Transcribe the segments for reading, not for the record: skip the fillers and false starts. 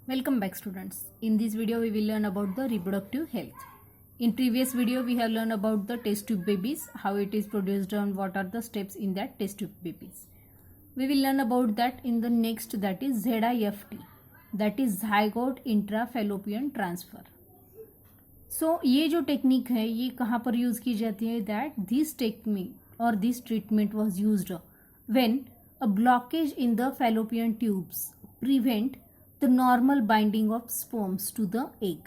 Welcome back students. In this video we will learn about the reproductive health. In previous video we have learned about the test tube babies, how it is produced and what are the steps in that test tube babies. We will learn about that in the next, that is ZIFT, that is zygote intrafallopian transfer. So ये जो technique है ये कहाँ पर use की जाती है, that this technique और this treatment was used when a blockage in the fallopian tubes prevent the normal binding of sperms to the egg.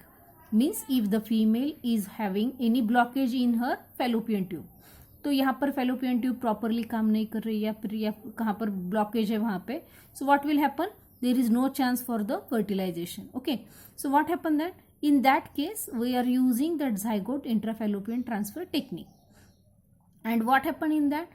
Means if the female is having any blockage in her fallopian tube, तो यहाँ पर fallopian tube properly काम नहीं कर रही या कहाँ पर blockage है वहाँ पे, so what will happen, there is no chance for the fertilization. Okay, so what happened that in that case we are using that zygote intrafallopian transfer technique. And what happened in that,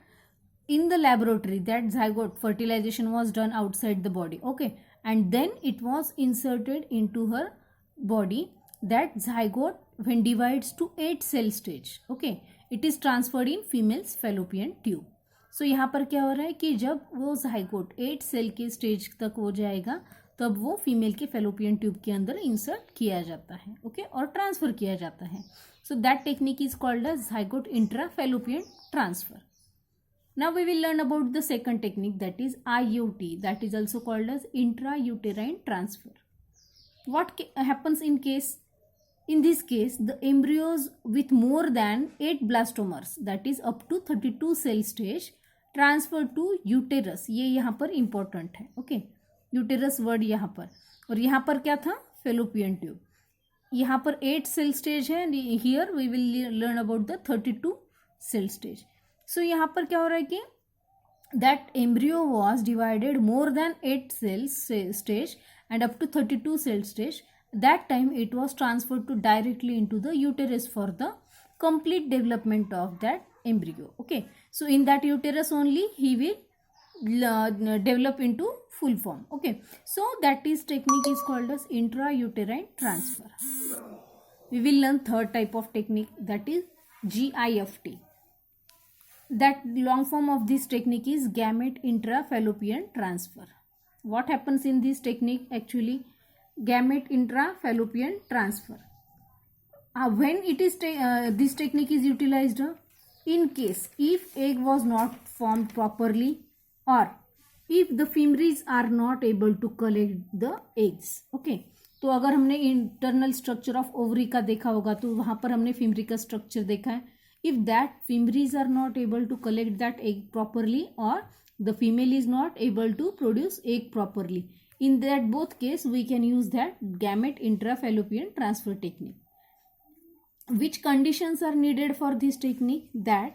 in the laboratory that zygote fertilization was done outside the body. Okay, and then it was inserted into her body. That zygote when divides to 8 cell stage, okay, it is transferred in female's fallopian tube. So यहाँ पर क्या हो रहा है कि जब वो zygote 8 cell के स्टेज तक हो जाएगा तब वो फीमेल के fallopian ट्यूब के अंदर इंसर्ट किया जाता है, ओके, और ट्रांसफर किया जाता है. So that technique is called as zygote intrafallopian transfer. Now we will learn about the second technique, that is IUT, that is also called as intrauterine transfer. What happens in this case the embryos with more than 8 blastomers, that is up to 32 cell stage, transfer to uterus. ये यहाँ पर important है, okay, uterus word यहाँ पर, और यहाँ पर क्या था, fallopian tube. यहाँ पर 8 cell stage है, here we will learn about the 32 cell stage. So यहाँ पर क्या हो रहा है कि that embryo was divided more than 8 cells stage and up to 32 cell stage. That time it was transferred to directly into the uterus for the complete development of that embryo. Okay, so in that uterus only he will develop into full form. Okay, so that is technique is called as intrauterine transfer. We will learn third type of technique, that is GIFT. That long form of this technique is gamete intrafallopian transfer. What happens in this technique actually, gamete intrafallopian transfer, when it is this technique is utilized in case if egg was not formed properly or if the females are not able to collect the eggs. Okay, तो अगर हमने internal structure of ovary का देखा होगा तो वहाँ पर हमने फीमरी का स्ट्रक्चर देखा है. If that females are not able to collect that egg properly or the female is not able to produce egg properly, in that both case we can use that gamete intrafallopian transfer technique. Which conditions are needed for this technique, that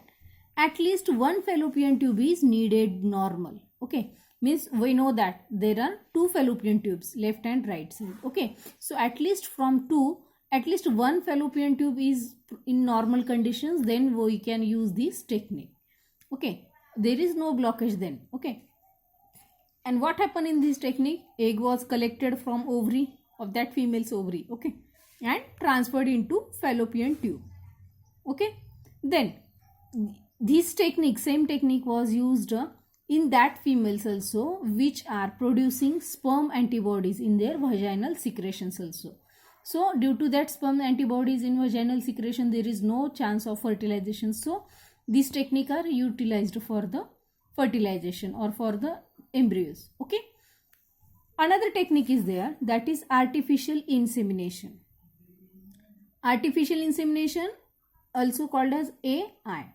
at least one fallopian tube is needed normal. Okay, means we know that there are 2 fallopian tubes, left and right side. Okay, so at least one fallopian tube is in normal conditions, then we can use this technique. Okay, there is no blockage then. Okay, and what happened in this technique, egg was collected from ovary of that female's ovary, okay, and transferred into fallopian tube. Okay, then this technique, same technique was used in that females also which are producing sperm antibodies in their vaginal secretions also. So due to that sperm antibodies in vaginal secretion, there is no chance of fertilization. So these techniques are utilized for the fertilization or for the embryos. Okay. Another technique is there, that is artificial insemination. Artificial insemination also called as AI.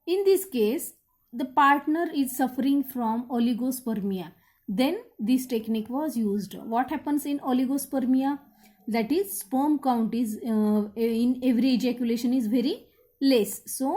In this case, the partner is suffering from oligospermia. Then this technique was used. What happens in oligospermia? That is sperm count is in every ejaculation is very less. So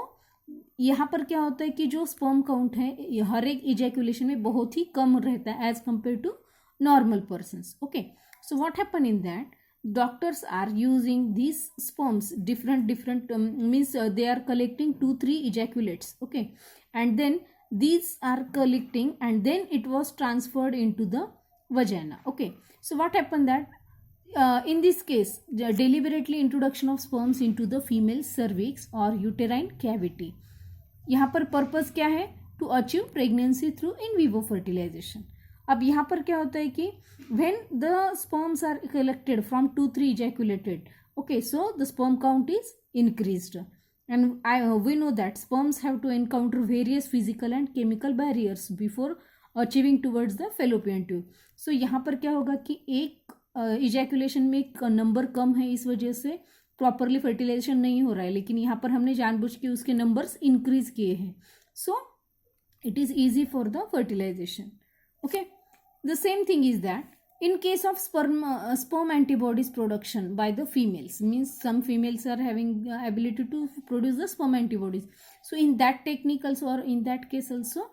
यहाँ पर क्या होता है कि जो sperm count है हर एक ejaculation में बहुत ही कम रहता है as compared to normal persons. Okay, so what happened in that, doctors are using these sperms different means they are collecting 2-3 ejaculates. Okay, and then these are collecting and then it was transferred into the vagina. Okay, so what happened that in this case, deliberately introduction of sperms into the female cervix or uterine cavity. यहाँ पर purpose क्या है, to achieve pregnancy through in vivo fertilization. अब यहाँ पर क्या होता है कि when the sperms are collected from 2-3 ejaculated, okay, so the sperm count is increased, and we know that sperms have to encounter various physical and chemical barriers before achieving towards the fallopian tube. So यहाँ पर क्या होगा कि एक ejaculation में एक number कम है, इस वजह से प्रॉपरली फर्टिलाइजेशन नहीं हो रहा है, लेकिन यहाँ पर हमने जानबूझ के उसके नंबर्स इंक्रीज किए हैं, सो it is easy for the fertilization. Okay, the same thing is that in case of sperm antibodies production by the females, means some females are having the ability to produce the sperm antibodies, so in that technique also, or in that case also,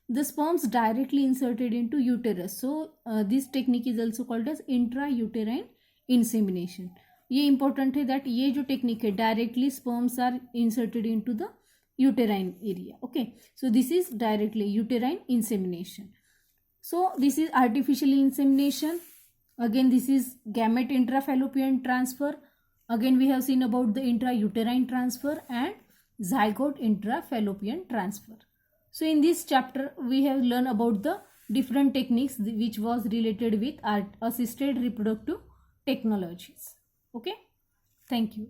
the sperms directly inserted into uterus, so this technique is also called as intrauterine insemination. ये important है that ये जो technique है directly sperms are inserted into the uterine area. Okay, so this is directly uterine insemination. So this is artificial insemination. Again, this is gamete intrafallopian transfer. Again, we have seen about the intrauterine transfer and zygote intrafallopian transfer. So in this chapter we have learned about the different techniques which was related with assisted reproductive technologies. Okay, thank you.